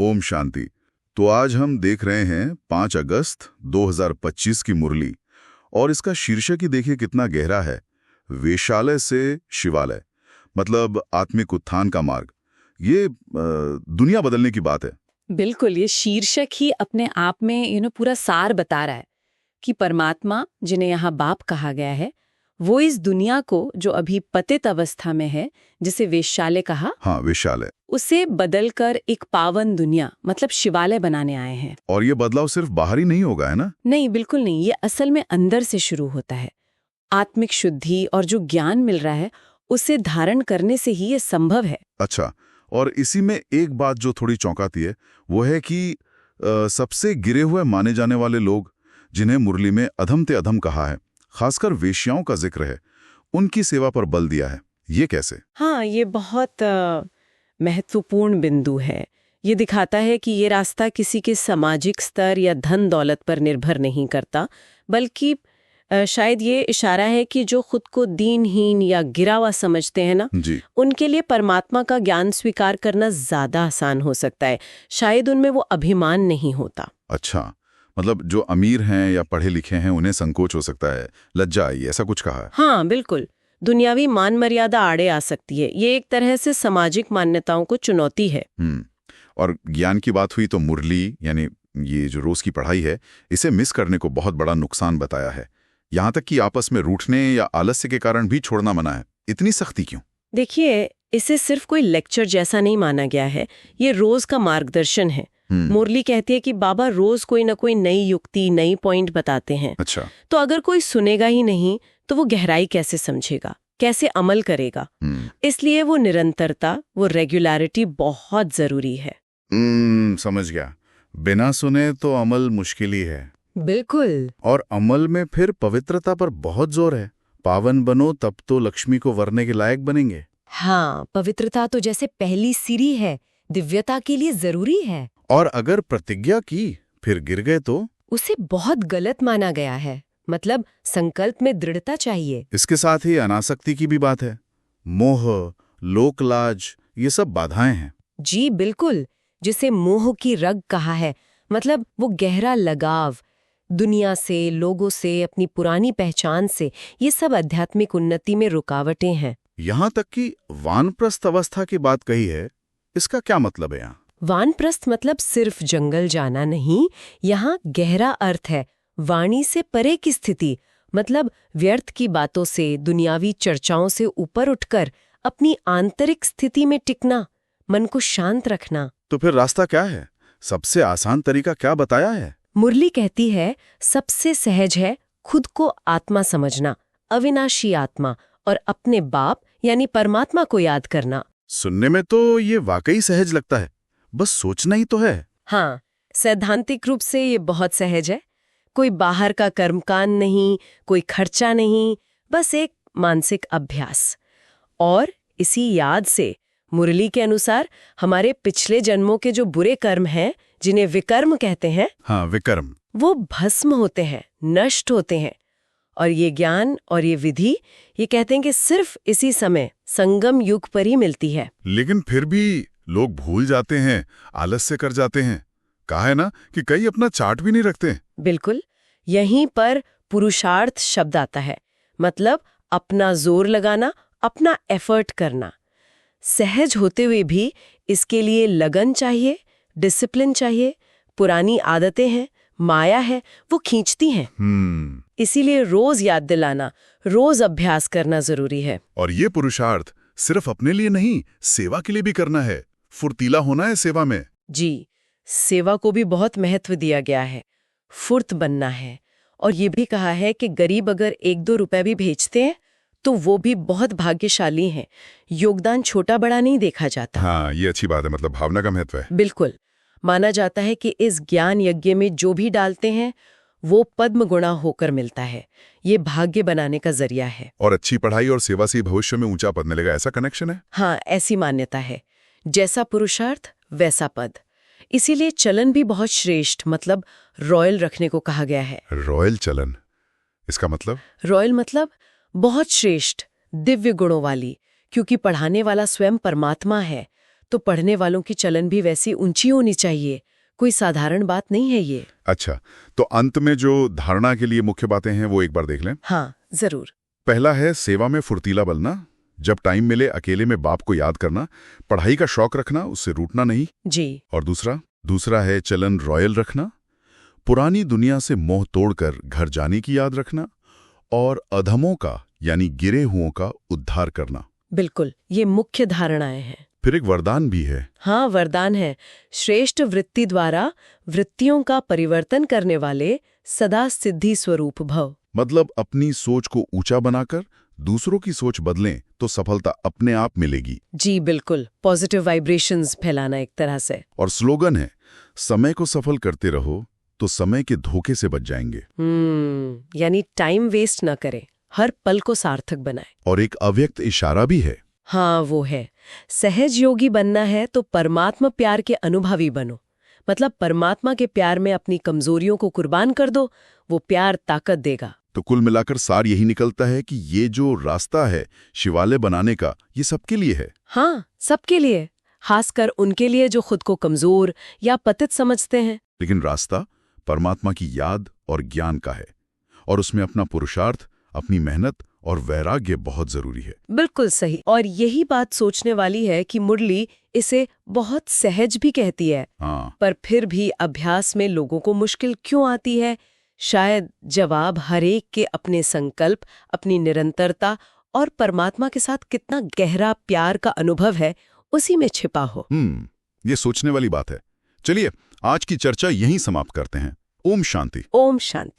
ओम शांति। तो आज हम देख रहे हैं 5 अगस्त 2025 की मुरली, और इसका शीर्षक ही देखिए कितना गहरा है। वेश्यालय से शिवालय, मतलब आत्मिक उत्थान का मार्ग। ये दुनिया बदलने की बात है। बिल्कुल, ये शीर्षक ही अपने आप में पूरा सार बता रहा है कि परमात्मा, जिन्हें यहाँ बाप कहा गया है, वो इस दुनिया को जो अभी पतित अवस्था में है, जिसे वेश्यालय कहा, हाँ, वेश्यालय, उसे बदलकर एक पावन दुनिया मतलब शिवालय बनाने आए हैं। और ये बदलाव सिर्फ बाहरी नहीं होगा, है ना? नहीं, बिल्कुल नहीं। ये असल में अंदर से शुरू होता है। आत्मिक शुद्धि और जो ज्ञान मिल रहा है उसे धारण करने से ही ये संभव है। अच्छा, और इसी में एक बात जो थोड़ी चौंकाती है वो है कि सबसे गिरे हुए माने जाने वाले लोग, जिन्हें मुरली में अधम ते अधम कहा है, खासकर वेश्याओं का जिक्र है, उनकी सेवा पर बल दिया है। ये कैसे? हाँ, ये बहुत महत्वपूर्ण बिंदु है। ये दिखाता है कि ये रास्ता किसी के सामाजिक स्तर या धन दौलत पर निर्भर नहीं करता, बल्कि शायद ये इशारा है कि जो खुद को दीनहीन या गिरा हुआ समझते हैं ना, उनके लिए परमात्मा का ज्ञान स्वीकार करना ज्यादा आसान हो सकता है। शायद उनमें वो अभिमान नहीं होता। अच्छा, मतलब जो अमीर हैं या पढ़े लिखे हैं उन्हें संकोच हो सकता है, लज्जा आई, ऐसा कुछ कहा है? हाँ, बिल्कुल। दुनियावी मान मर्यादा आड़े आ सकती है। ये एक तरह से सामाजिक मान्यताओं को चुनौती है। और ज्ञान की बात हुई तो मुरली, यानी ये जो रोज की पढ़ाई है, इसे मिस करने को बहुत बड़ा नुकसान बताया है। यहाँ तक कि आपस में रूठने या आलस्य के कारण भी छोड़ना मना है। इतनी सख्ती क्यों? देखिए, इसे सिर्फ कोई लेक्चर जैसा नहीं माना गया है, ये रोज का मार्गदर्शन है। मुरली कहती है कि बाबा रोज कोई ना कोई नई युक्ति, नई पॉइंट बताते हैं। अच्छा, तो अगर कोई सुनेगा ही नहीं तो वो गहराई कैसे समझेगा, कैसे अमल करेगा? इसलिए वो निरंतरता, वो रेगुलरिटी बहुत जरूरी है। समझ गया। बिना सुने तो अमल मुश्किल ही है। बिल्कुल। और अमल में फिर पवित्रता पर बहुत जोर है। पावन बनो तब तो लक्ष्मी को वरने के लायक बनेंगे। हाँ, पवित्रता तो जैसे पहली सीढ़ी है, दिव्यता के लिए जरूरी है। और अगर प्रतिज्ञा की फिर गिर गए तो उसे बहुत गलत माना गया है। मतलब संकल्प में दृढ़ता चाहिए। इसके साथ ही अनासक्ति की भी बात है। मोह, लोकलाज, ये सब बाधाएं हैं। जी बिल्कुल, जिसे मोह की रग कहा है। मतलब वो गहरा लगाव दुनिया से, लोगों से, अपनी पुरानी पहचान से, ये सब आध्यात्मिक उन्नति में रुकावटें हैं। यहाँ तक कि वानप्रस्थ अवस्था की बात कही है, इसका क्या मतलब है यहाँ? वानप्रस्थ मतलब सिर्फ जंगल जाना नहीं, यहाँ गहरा अर्थ है वाणी से परे की स्थिति। मतलब व्यर्थ की बातों से, दुनियावी चर्चाओं से ऊपर उठकर अपनी आंतरिक स्थिति में टिकना, मन को शांत रखना। तो फिर रास्ता क्या है? सबसे आसान तरीका क्या बताया है? मुरली कहती है सबसे सहज है खुद को आत्मा समझना, अविनाशी आत्मा, और अपने बाप यानी परमात्मा को याद करना। सुनने में तो ये वाकई सहज लगता है, बस सोचना ही तो है। हाँ, सैद्धांतिक रूप से ये बहुत सहज है। कोई बाहर का कर्मकांड नहीं, कोई खर्चा नहीं, बस एक मानसिक अभ्यास। और इसी याद से मुरली के अनुसार हमारे पिछले जन्मों के जो बुरे कर्म हैं, जिन्हें विकर्म कहते हैं, हाँ, विकर्म, वो भस्म होते हैं, नष्ट होते हैं। और ये ज्ञान और ये विधि, ये कहते हैं कि सिर्फ इसी समय संगम युग पर ही मिलती है। लेकिन फिर भी लोग भूल जाते हैं, आलस्य कर जाते हैं। कहा है ना कि कई अपना चार्ट भी नहीं रखते। बिल्कुल, यहीं पर पुरुषार्थ शब्द आता है। मतलब अपना जोर लगाना, अपना एफर्ट करना। सहज होते हुए भी इसके लिए लगन चाहिए, डिसिप्लिन चाहिए। पुरानी आदतें हैं, माया है, वो खींचती हैं। इसीलिए रोज याद दिलाना, रोज अभ्यास करना जरूरी है। और ये पुरुषार्थ सिर्फ अपने लिए नहीं, सेवा के लिए भी करना है। फुर्तीला होना है सेवा में। जी, सेवा को भी बहुत महत्व दिया गया है। फुर्त बनना है। और ये भी कहा है कि गरीब अगर 1-2 रुपए भी भेजते हैं तो वो भी बहुत भाग्यशाली हैं। योगदान छोटा बड़ा नहीं देखा जाता। हाँ, ये अच्छी बात है। मतलब भावना का महत्व है। बिल्कुल। माना जाता है कि इस ज्ञान यज्ञ में जो भी डालते हैं वो पद्म गुणा होकर मिलता है। ये भाग्य बनाने का जरिया है। और अच्छी पढ़ाई और सेवा से भविष्य में ऊंचा पद मिलेगा, ऐसा कनेक्शन है? हाँ, ऐसी मान्यता है। जैसा पुरुषार्थ वैसा पद। इसीलिए चलन भी बहुत श्रेष्ठ, मतलब रॉयल रखने को कहा गया है। रॉयल चलन, इसका मतलब? रॉयल मतलब बहुत श्रेष्ठ, दिव्य गुणों वाली। क्योंकि पढ़ाने वाला स्वयं परमात्मा है, तो पढ़ने वालों की चलन भी वैसी ऊंची होनी चाहिए। कोई साधारण बात नहीं है ये। अच्छा, तो अंत में जो धारणा के लिए मुख्य बातें हैं वो एक बार देख लें। हाँ, जरूर। पहला है सेवा में फुर्तीला बनना, जब टाइम मिले अकेले में बाप को याद करना, पढ़ाई का शौक रखना, उससे रूठना नहीं। जी। और दूसरा है चलन रॉयल रखना, पुरानी दुनिया से मोह तोड़कर घर जाने की याद रखना, और अधमों का यानी गिरे हुओं का उद्धार करना। बिल्कुल, ये मुख्य धारणाएं हैं। फिर एक वरदान भी है। हाँ, वरदान है। श्रेष्ठ वृत्ति द्वारा वृत्तियों का परिवर्तन करने वाले सदा सिद्धि स्वरूप भव। मतलब अपनी सोच को ऊंचा बनाकर दूसरों की सोच बदलें तो सफलता अपने आप मिलेगी। जी बिल्कुल, पॉजिटिव वाइब्रेशंस फैलाना एक तरह से। और स्लोगन है, समय को सफल करते रहो तो समय के धोखे से बच जाएंगे। यानी टाइम वेस्ट न करें, हर पल को सार्थक बनाए। और एक अव्यक्त इशारा भी है। हाँ, वो है, सहज योगी बनना है तो परमात्मा प्यार के अनुभवी बनो। मतलब परमात्मा के प्यार में अपनी कमजोरियों को कुर्बान कर दो, वो प्यार ताकत देगा। तो कुल मिलाकर सार यही निकलता है कि ये जो रास्ता है शिवालय बनाने का, ये सबके लिए है। हाँ, सबके लिए, खासकर उनके लिए जो खुद को कमजोर या पतित समझते हैं। लेकिन रास्ता परमात्मा की याद और ज्ञान का है, और उसमें अपना पुरुषार्थ, अपनी मेहनत और वैराग्य बहुत जरूरी है। बिल्कुल सही। और यही बात सोचने वाली है कि मुरली इसे बहुत सहज भी कहती है। हाँ। पर फिर भी अभ्यास में लोगों को मुश्किल क्यों आती है? शायद जवाब हरेक के अपने संकल्प, अपनी निरंतरता और परमात्मा के साथ कितना गहरा प्यार का अनुभव है, उसी में छिपा हो। ये सोचने वाली बात है। चलिए आज की चर्चा यहीं समाप्त करते हैं। ओम शांति। ओम शांति।